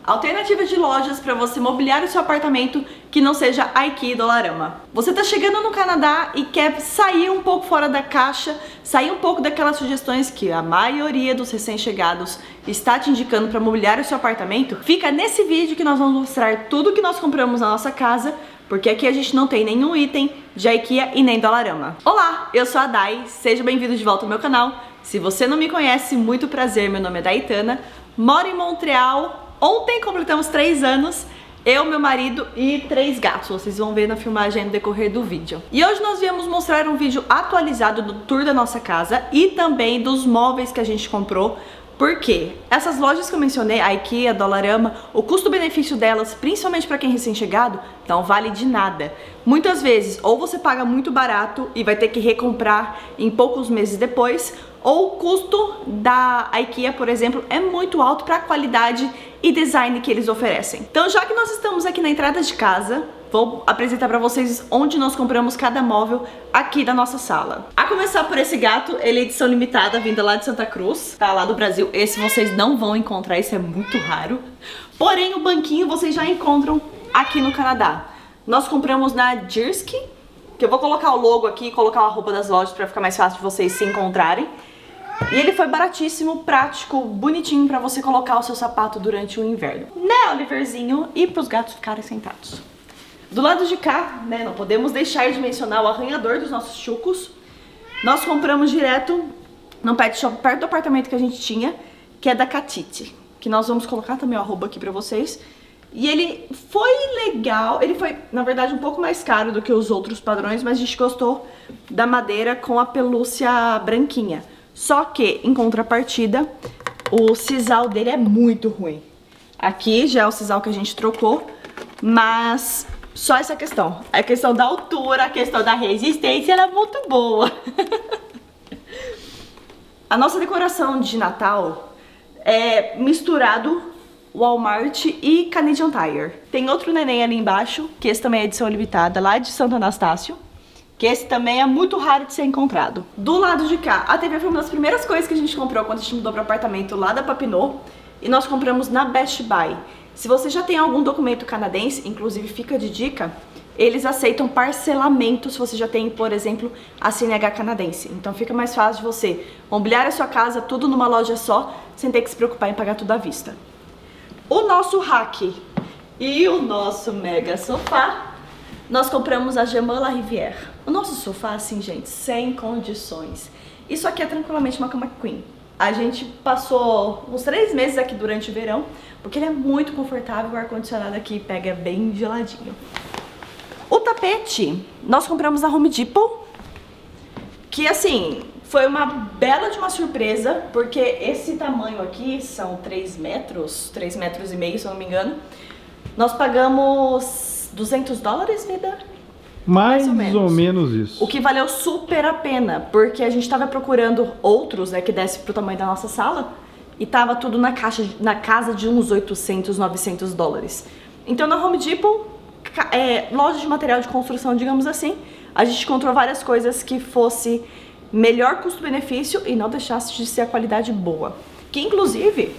alternativas de lojas para você mobiliar o seu apartamento que não seja IKEA e Dollarama. Você tá chegando no Canadá e quer sair um pouco fora da caixa, sair um pouco daquelas sugestões que a maioria dos recém-chegados está te indicando para mobiliar o seu apartamento? Fica nesse vídeo que nós vamos mostrar tudo que nós compramos na nossa casa, porque aqui a gente não tem nenhum item de IKEA e nem Dollarama. Olá, eu sou a Dai, seja bem-vindo de volta ao meu canal. Se você não me conhece, muito prazer, meu nome é Daitana, moro em Montreal, ontem completamos 3 anos, eu, meu marido e 3 gatos, vocês vão ver na filmagem no decorrer do vídeo. E hoje nós viemos mostrar um vídeo atualizado do tour da nossa casa e também dos móveis que a gente comprou. Porque essas lojas que eu mencionei, a IKEA, Dollarama, o custo-benefício delas, principalmente para quem é recém-chegado, não vale de nada. Muitas vezes, ou você paga muito barato e vai ter que recomprar em poucos meses depois, ou o custo da IKEA, por exemplo, é muito alto para a qualidade e design que eles oferecem. Então, já que nós estamos aqui na entrada de casa, vou apresentar para vocês onde nós compramos cada móvel aqui da nossa sala. A começar por esse gato, ele é edição limitada, vinda lá de Santa Cruz, tá lá do Brasil. Esse vocês não vão encontrar, esse é muito raro. Porém, o banquinho vocês já encontram aqui no Canadá. Nós compramos na Jersey, que eu vou colocar o logo aqui e colocar a roupa das lojas para ficar mais fácil de vocês se encontrarem. E ele foi baratíssimo, prático, bonitinho pra você colocar o seu sapato durante o inverno. Né, Oliverzinho? E pros gatos ficarem sentados. Do lado de cá, né, não podemos deixar de mencionar o arranhador dos nossos chucos. Nós compramos direto num pet shop perto do apartamento que a gente tinha, que é da Catite, que nós vamos colocar também o arroba aqui pra vocês. E ele foi legal, ele foi, na verdade, um pouco mais caro do que os outros padrões, mas a gente gostou da madeira com a pelúcia branquinha. Só que, em contrapartida, o sisal dele é muito ruim. Aqui já é o sisal que a gente trocou, mas só essa questão. A questão da altura, a questão da resistência, ela é muito boa. A nossa decoração de Natal é misturado Walmart e Canadian Tire. Tem outro neném ali embaixo, que esse também é edição limitada, lá de Santo Anastácio, que esse também é muito raro de ser encontrado. Do lado de cá, a TV foi uma das primeiras coisas que a gente comprou quando a gente mudou para o apartamento lá da Papineau, e nós compramos na Best Buy. Se você já tem algum documento canadense, inclusive fica de dica, eles aceitam parcelamento se você já tem, por exemplo, a CNH canadense. Então fica mais fácil de você mobiliar a sua casa tudo numa loja só, sem ter que se preocupar em pagar tudo à vista. O nosso rack e o nosso mega sofá, nós compramos a Germain La Rivière. O nosso sofá, assim, gente, sem condições. Isso aqui é tranquilamente uma cama queen. A gente passou uns 3 meses aqui durante o verão, porque ele é muito confortável, o ar-condicionado aqui pega bem geladinho. O tapete, nós compramos na Home Depot, que assim, foi uma bela de uma surpresa, porque esse tamanho aqui são 3 metros e meio, se eu não me engano. Nós pagamos $200, Vida? Mais ou menos isso. O que valeu super a pena, porque a gente tava procurando outros, né, que desse pro tamanho da nossa sala, e tava tudo na casa de uns $800, $900. Então na Home Depot, loja de material de construção, digamos assim, a gente encontrou várias coisas que fosse melhor custo-benefício e não deixasse de ser a qualidade boa. Que inclusive,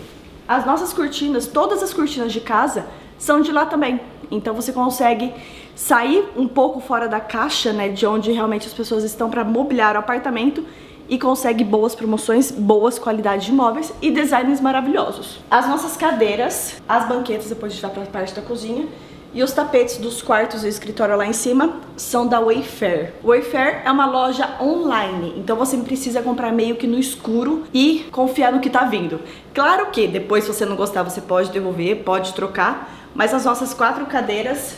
as nossas cortinas, todas as cortinas de casa, são de lá também. Então você consegue sair um pouco fora da caixa, né, de onde realmente as pessoas estão para mobiliar o apartamento e consegue boas promoções, boas qualidades de móveis e designs maravilhosos. As nossas cadeiras, as banquetas, depois a gente vai para a parte da cozinha, e os tapetes dos quartos e escritório lá em cima são da Wayfair. Wayfair é uma loja online, então você precisa comprar meio que no escuro e confiar no que tá vindo. Claro que depois, se você não gostar, você pode devolver, pode trocar, mas as nossas 4 cadeiras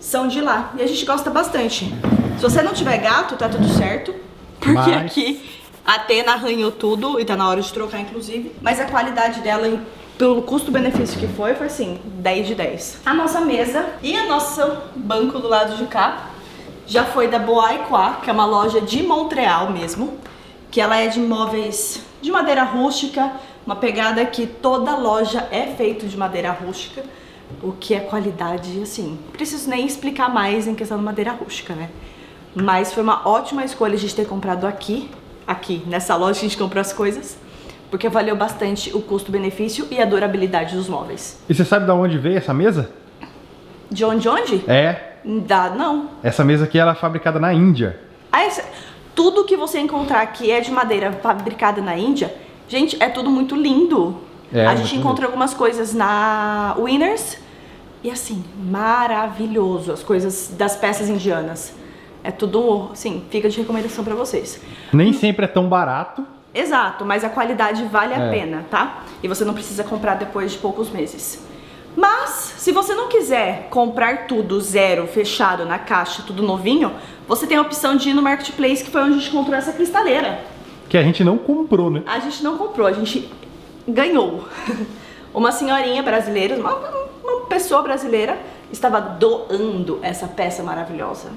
são de lá e a gente gosta bastante. Se você não tiver gato, tá tudo certo, porque aqui a Atena arranhou tudo e tá na hora de trocar, inclusive. Mas a qualidade dela, pelo custo-benefício que foi assim, 10 de 10. A nossa mesa e o nosso banco do lado de cá já foi da Bois & Croix, que é uma loja de Montreal mesmo, que ela é de móveis de madeira rústica, uma pegada que toda loja é feita de madeira rústica, o que é qualidade, assim, não preciso nem explicar mais em questão de madeira rústica, né? Mas foi uma ótima escolha a gente ter comprado aqui nessa loja que a gente comprou as coisas, porque valeu bastante o custo-benefício e a durabilidade dos móveis. E você sabe de onde veio essa mesa? De onde? É. Não. Essa mesa aqui ela é fabricada na Índia. Tudo que você encontrar que é de madeira fabricada na Índia, gente, é tudo muito lindo. A gente encontra algumas coisas na Winners e assim, maravilhoso, as coisas das peças indianas. É tudo, assim, fica de recomendação pra vocês. Nem sempre é tão barato. Exato, mas a qualidade vale a pena, tá? E você não precisa comprar depois de poucos meses. Mas, se você não quiser comprar tudo zero, fechado, na caixa, tudo novinho, você tem a opção de ir no Marketplace, que foi onde a gente encontrou essa cristaleira. Que a gente não comprou, né? A gente não comprou, a gente ganhou. Uma senhorinha brasileira, uma pessoa brasileira, estava doando essa peça maravilhosa.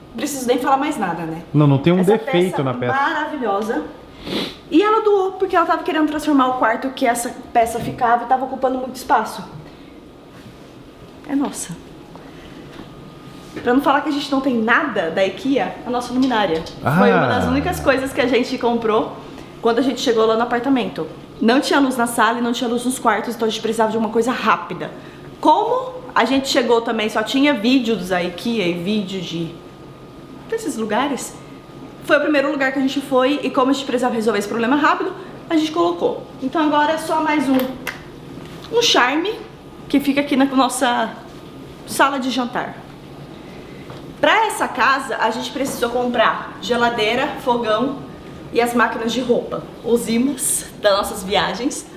Não preciso nem falar mais nada, né? Não tem um essa defeito na peça. Maravilhosa. E ela doou porque ela tava querendo transformar o quarto que essa peça ficava e tava ocupando muito espaço. É nossa. Pra não falar que a gente não tem nada da IKEA, a nossa luminária. Foi uma das únicas coisas que a gente comprou quando a gente chegou lá no apartamento. Não tinha luz na sala e não tinha luz nos quartos, então a gente precisava de uma coisa rápida. Como a gente chegou também, só tinha vídeos da IKEA e vídeo desses lugares. Foi o primeiro lugar que a gente foi e como a gente precisava resolver esse problema rápido, a gente colocou. Então agora é só mais um charme que fica aqui na nossa sala de jantar. Para essa casa, a gente precisou comprar geladeira, fogão e as máquinas de roupa, os imãs das nossas viagens.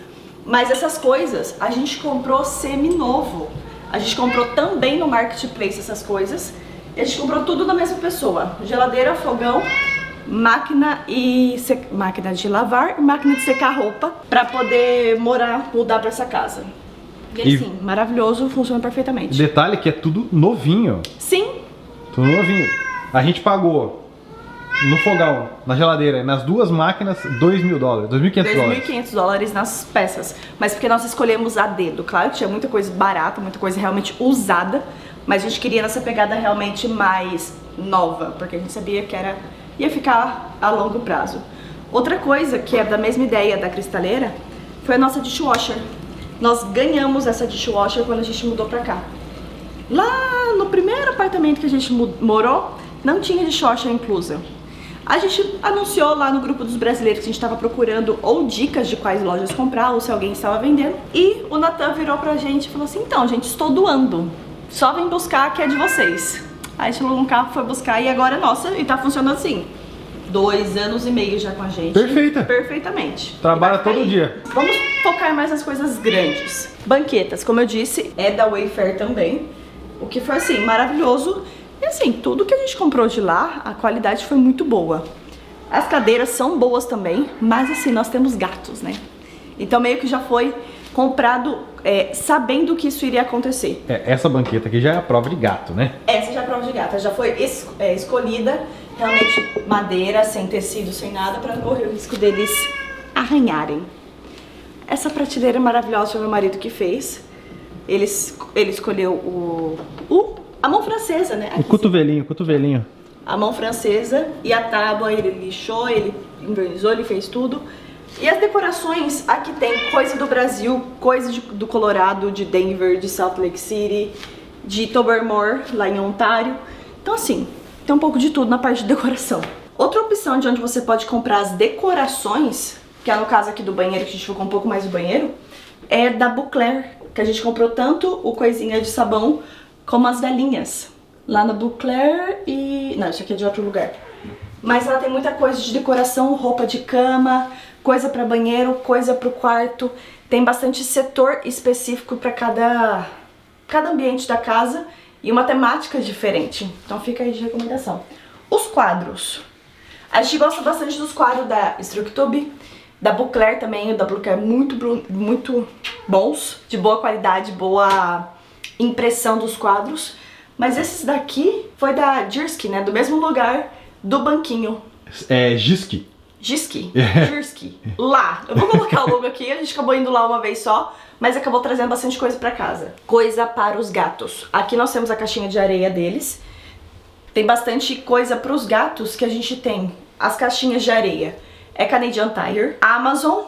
Mas essas coisas a gente comprou semi-novo. A gente comprou também no Marketplace essas coisas. E a gente comprou tudo da mesma pessoa. Geladeira, fogão, máquina de lavar e máquina de secar roupa para poder mudar para essa casa. E assim, maravilhoso, funciona perfeitamente. Detalhe que é tudo novinho. Sim. Tudo novinho. A gente pagou no fogão, na geladeira, nas duas máquinas, $2.000, $2.500. $2.500 nas peças. Mas porque nós escolhemos a dedo. Claro que tinha muita coisa barata, muita coisa realmente usada. Mas a gente queria nessa pegada realmente mais nova, porque a gente sabia que ia ficar a longo prazo. Outra coisa que é da mesma ideia da cristaleira foi a nossa dishwasher. Nós ganhamos essa dishwasher quando a gente mudou pra cá. Lá no primeiro apartamento que a gente morou, não tinha dishwasher inclusa. A gente anunciou lá no grupo dos brasileiros que a gente estava procurando ou dicas de quais lojas comprar ou se alguém estava vendendo. E o Natan virou pra gente e falou assim, então, gente, estou doando. Só vem buscar que é de vocês. Aí a gente alugou um carro, foi buscar e agora é nossa e tá funcionando assim. 2 anos e meio já com a gente. Perfeita. Perfeitamente. Trabalha todo dia. Vamos focar mais nas coisas grandes. Banquetas, como eu disse, é da Wayfair também. O que foi assim, maravilhoso. E assim, tudo que a gente comprou de lá, a qualidade foi muito boa. As cadeiras são boas também, mas assim, nós temos gatos, né? Então meio que já foi comprado sabendo que isso iria acontecer. Essa banqueta aqui já é a prova de gato, né? Essa já é a prova de gato, já foi escolhida realmente madeira, sem tecido, sem nada, para não correr o risco deles arranharem. Essa prateleira maravilhosa foi meu marido que fez. Ele escolheu a mão francesa, né? O cotovelinho. A mão francesa e a tábua, ele lixou, ele invernizou, ele fez tudo. E as decorações, aqui tem coisa do Brasil, coisa do Colorado, de Denver, de Salt Lake City, de Tobermory, lá em Ontário. Então assim, tem um pouco de tudo na parte de decoração. Outra opção de onde você pode comprar as decorações, que é no caso aqui do banheiro, que a gente focou um pouco mais no banheiro, é da Bouclair, que a gente comprou tanto o coisinha de sabão como as velinhas. Lá na Bouclair e... não, isso aqui é de outro lugar. Mas ela tem muita coisa de decoração, roupa de cama, coisa para banheiro, coisa para o quarto. Tem bastante setor específico para cada ambiente da casa e uma temática diferente. Então fica aí de recomendação. Os quadros. A gente gosta bastante dos quadros da Structube, da Bouclair também. O da Bouclair muito bons, de boa qualidade, boa impressão dos quadros. Mas esses daqui foi da Jirsky, né? Do mesmo lugar do banquinho. É Jirsky. Jirsky. Lá. Eu vou colocar o logo aqui, a gente acabou indo lá uma vez só, mas acabou trazendo bastante coisa pra casa. Coisa para os gatos. Aqui nós temos a caixinha de areia deles. Tem bastante coisa pros gatos que a gente tem. As caixinhas de areia. é Canadian Tire, Amazon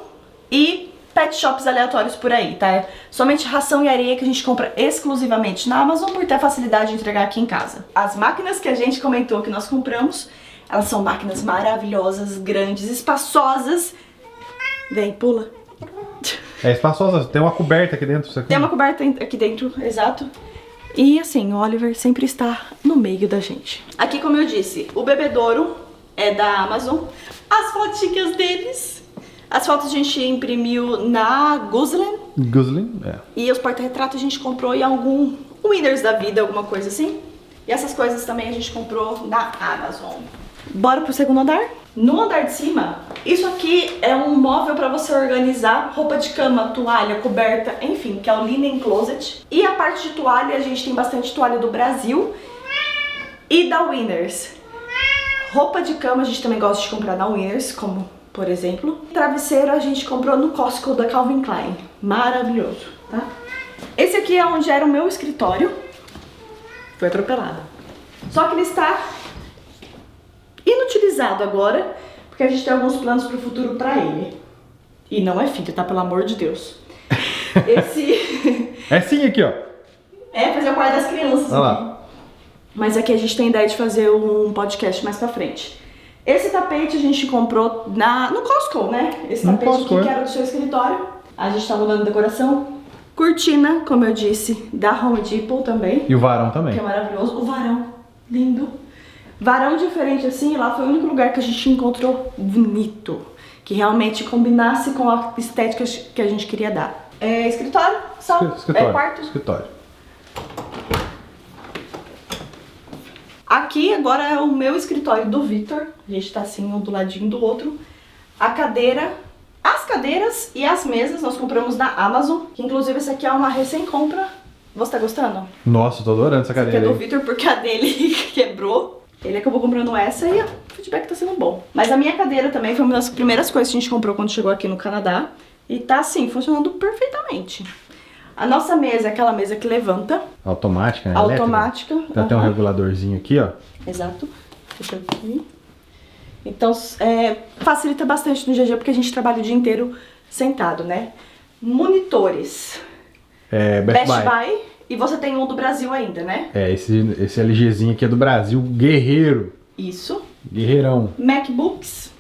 e pet shops aleatórios por aí, tá? É somente ração e areia que a gente compra exclusivamente na Amazon por ter facilidade de entregar aqui em casa. As máquinas que a gente comentou que nós compramos, elas são máquinas maravilhosas, grandes, espaçosas. Vem, pula. É espaçosa, tem uma coberta aqui dentro. Tem uma coberta aqui dentro, exato. E assim, o Oliver sempre está no meio da gente. Aqui, como eu disse, o bebedouro é da Amazon. As fotinhas deles. As fotos a gente imprimiu na Guzlin. Guzlin, é. E os porta-retratos a gente comprou em algum Winners da vida, alguma coisa assim. E essas coisas também a gente comprou na Amazon. Bora pro segundo andar? No andar de cima, isso aqui é um móvel para você organizar roupa de cama, toalha, coberta, enfim, que é o Linen Closet. E a parte de toalha, a gente tem bastante toalha do Brasil e da Winners. Roupa de cama a gente também gosta de comprar na Winners, como por exemplo. Travesseiro a gente comprou no Costco da Calvin Klein. Maravilhoso, tá? Esse aqui é onde era o meu escritório. Foi atropelado. Só que ele está inutilizado agora, porque a gente tem alguns planos pro futuro pra ele. E não é filho, tá? Pelo amor de Deus. Esse... É sim aqui, ó. É, fazer o quarto das crianças. Olha lá. Mas aqui a gente tem ideia de fazer um podcast mais pra frente. Esse tapete a gente comprou no Costco, né? Esse tapete Costco, aqui que era do seu escritório. A gente tá mudando a decoração. Cortina, como eu disse, da Home Depot também. E o varão também. Que é maravilhoso. O varão, lindo. Varão diferente assim, lá foi o único lugar que a gente encontrou bonito. Que realmente combinasse com a estética que a gente queria dar. É escritório, só. Escritório. É quarto. Escritório. Aqui agora é o meu escritório do Victor. A gente tá assim, um do ladinho do outro. A cadeira, as cadeiras e as mesas nós compramos na Amazon. Que inclusive essa aqui é uma recém-compra. Você tá gostando? Nossa, tô adorando essa cadeira. Essa aqui é do aí. Victor porque a dele quebrou. Ele acabou comprando essa e o feedback tá sendo bom. Mas a minha cadeira também foi uma das primeiras coisas que a gente comprou quando chegou aqui no Canadá. E tá assim, funcionando perfeitamente. A nossa mesa é aquela mesa que levanta. Automática, né? Automática. Elétrica. Tem até um reguladorzinho aqui, ó. Exato. Deixa eu aqui. Então, facilita bastante no dia a dia porque a gente trabalha o dia inteiro sentado, né? Monitores. É, Best Buy. E você tem um do Brasil ainda, né? É, esse LGzinho aqui é do Brasil, guerreiro. Isso. Guerreirão. MacBooks.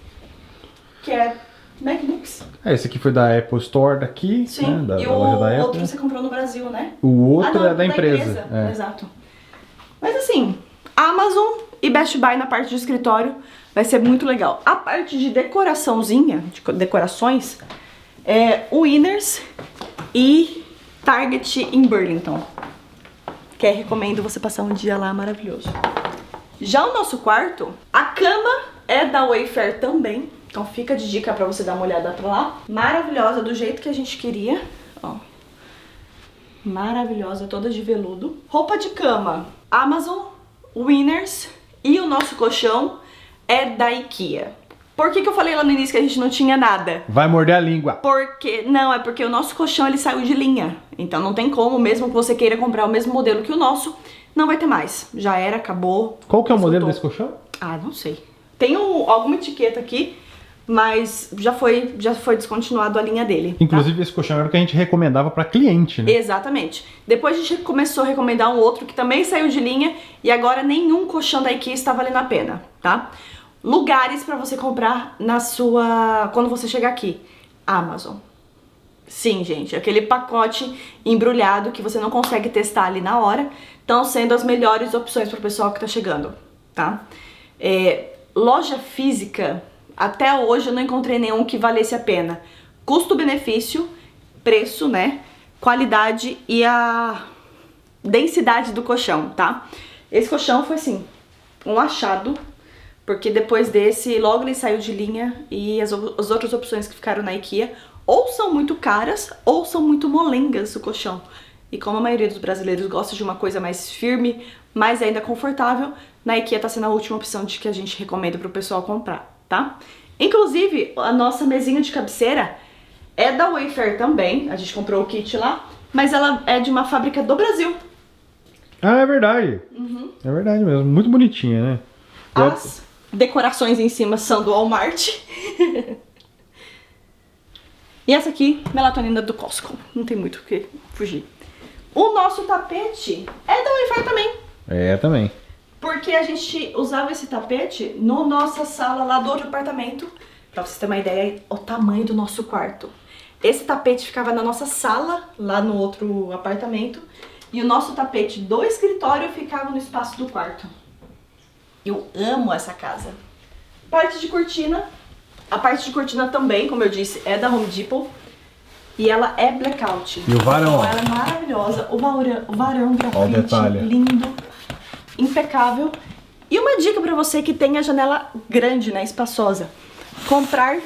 Que é MacBooks. Esse aqui foi da Apple Store daqui, Sim. né? Da E loja da Apple. outro você comprou no Brasil, né? O outro não, é da empresa. É. Exato. Mas assim, Amazon e Best Buy na parte de escritório vai ser muito legal. A parte de decoraçãozinha, de decorações, é Winners e Target em Burlington. Que recomendo você passar um dia lá maravilhoso. Já o nosso quarto, a cama é da Wayfair também. Então fica de dica pra você dar uma olhada pra lá. Maravilhosa, do jeito que a gente queria. Ó. Maravilhosa, toda de veludo. Roupa de cama, Amazon, Winners e o nosso colchão é da IKEA. Por que eu falei lá no início que a gente não tinha nada? Vai morder a língua. Não, é porque o nosso colchão ele saiu de linha. Então não tem como, mesmo que você queira comprar o mesmo modelo que o nosso, não vai ter mais. Já era, acabou. Qual que é o modelo esgotou. desse colchão? Ah, não sei. Tem alguma etiqueta aqui, mas já foi descontinuado a linha dele. Inclusive esse colchão era o que a gente recomendava pra cliente, né? Exatamente. Depois a gente começou a recomendar um outro que também saiu de linha e agora nenhum colchão da IKEA está valendo a pena, tá? Lugares pra você comprar quando você chegar aqui. Amazon. Sim, gente, aquele pacote embrulhado que você não consegue testar ali na hora, estão sendo as melhores opções pro pessoal que tá chegando, tá? Loja física, até hoje eu não encontrei nenhum que valesse a pena. Custo-benefício, preço, né? Qualidade e a densidade do colchão, tá? Esse colchão foi assim, um achado. Porque depois desse, logo ele saiu de linha e as outras opções que ficaram na IKEA ou são muito caras ou são muito molengas o colchão. E como a maioria dos brasileiros gosta de uma coisa mais firme, mais ainda confortável, na IKEA tá sendo a última opção de que a gente recomenda pro pessoal comprar, tá? Inclusive, a nossa mesinha de cabeceira é da Wayfair também, a gente comprou o kit lá, mas ela é de uma fábrica do Brasil. Ah, é verdade. É verdade mesmo, muito bonitinha, né? decorações em cima são do Walmart. E essa aqui, melatonina do Costco. Não tem muito o que fugir. O nosso tapete é da Wi-Fi também. É, também. Porque a gente usava esse tapete na nossa sala lá do outro apartamento. Pra vocês terem uma ideia, o tamanho do nosso quarto. Esse tapete ficava na nossa sala, lá no outro apartamento. E o nosso tapete do escritório ficava no espaço do quarto. Eu amo essa casa. Parte de cortina. A parte de cortina também, como eu disse, é da Home Depot. E ela é blackout. E o varão? Então, ela é maravilhosa. O varão Olha o grafite, detalhe. lindo, impecável. E uma dica pra você que tem a janela grande, né, espaçosa. Comprar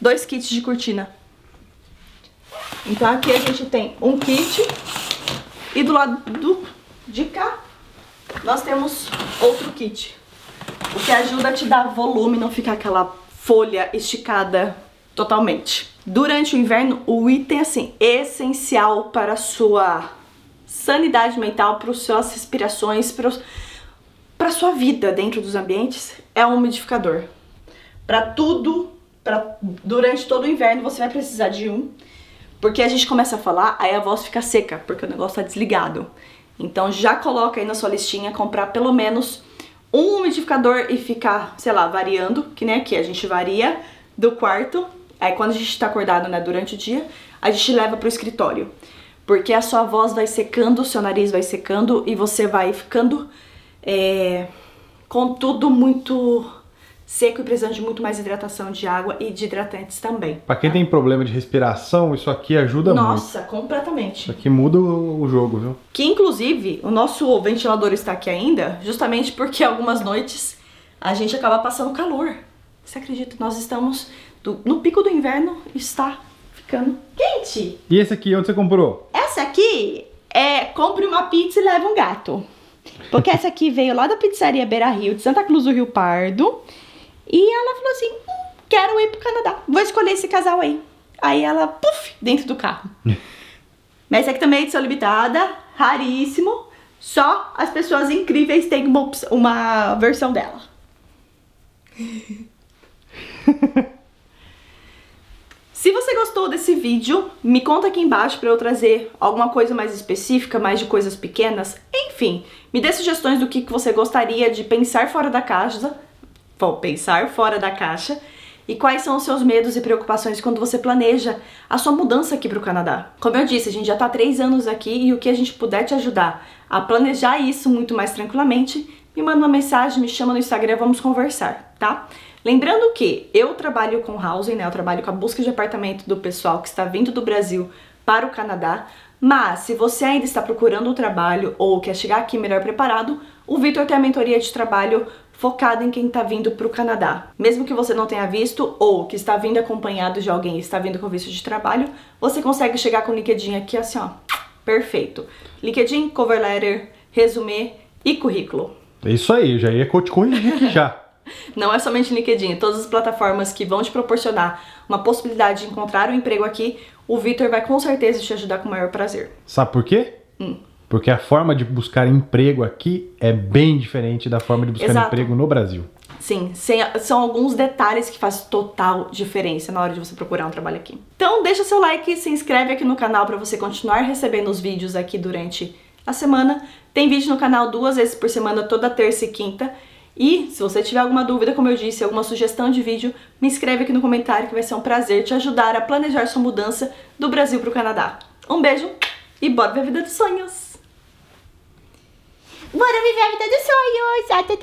2 kits de cortina. Então aqui a gente tem um kit. E do lado de cá, nós temos outro kit. O que ajuda a te dar volume, não ficar aquela folha esticada totalmente. Durante o inverno, o item, assim, essencial para a sua sanidade mental, para as suas respirações, para a sua vida dentro dos ambientes, é um umidificador. Para tudo, durante todo o inverno, você vai precisar de um. Porque a gente começa a falar, aí a voz fica seca, porque o negócio tá desligado. Então já coloca aí na sua listinha, comprar pelo menos um umidificador e ficar, sei lá, variando, que nem aqui, a gente varia do quarto. Aí quando a gente tá acordado, né, durante o dia, a gente leva pro escritório. Porque a sua voz vai secando, o seu nariz vai secando e você vai ficando com tudo muito seco e precisando de muito mais hidratação de água e de hidratantes também. Pra quem tem problema de respiração, isso aqui ajuda muito. Nossa, completamente. Isso aqui muda o jogo, viu? Que inclusive, o nosso ventilador está aqui ainda, justamente porque algumas noites a gente acaba passando calor. Você acredita? Nós estamos no pico do inverno e está ficando quente. E esse aqui, onde você comprou? Essa aqui é compre uma pizza e leva um gato. Porque essa aqui veio lá da pizzaria Beira Rio, de Santa Cruz do Rio Pardo. E ela falou assim, quero ir pro Canadá, vou escolher esse casal aí. Aí ela, puf, dentro do carro. Mas esse aqui também é edição limitada, raríssimo. Só as pessoas incríveis têm uma versão dela. Se você gostou desse vídeo, me conta aqui embaixo pra eu trazer alguma coisa mais específica, mais de coisas pequenas. Enfim, me dê sugestões do que você gostaria de pensar fora da caixa. Vou pensar fora da caixa. E quais são os seus medos e preocupações quando você planeja a sua mudança aqui pro Canadá. Como eu disse, a gente já tá há 3 anos aqui e o que a gente puder te ajudar a planejar isso muito mais tranquilamente, me manda uma mensagem, me chama no Instagram, vamos conversar, tá? Lembrando que eu trabalho com housing, né? Eu trabalho com a busca de apartamento do pessoal que está vindo do Brasil para o Canadá. Mas se você ainda está procurando um trabalho ou quer chegar aqui melhor preparado, o Vitor tem a mentoria de trabalho focada em quem está vindo para o Canadá. Mesmo que você não tenha visto ou que está vindo acompanhado de alguém e está vindo com visto de trabalho, você consegue chegar com o LinkedIn aqui assim, ó, perfeito. LinkedIn, cover letter, resumê e currículo. É isso aí, eu já ia te corrigir aqui já. Não é somente LinkedIn, todas as plataformas que vão te proporcionar uma possibilidade de encontrar um emprego aqui, o Vitor vai com certeza te ajudar com o maior prazer. Sabe por quê? Porque a forma de buscar emprego aqui é bem diferente da forma de buscar emprego no Brasil. Sim, são alguns detalhes que fazem total diferença na hora de você procurar um trabalho aqui. Então deixa seu like e se inscreve aqui no canal para você continuar recebendo os vídeos aqui durante a semana. Tem vídeo no canal 2 vezes por semana, toda terça e quinta. E se você tiver alguma dúvida, como eu disse, alguma sugestão de vídeo, me escreve aqui no comentário que vai ser um prazer te ajudar a planejar sua mudança do Brasil para o Canadá. Um beijo e bora ver a vida dos sonhos! Bora viver a vida dos sonhos! Até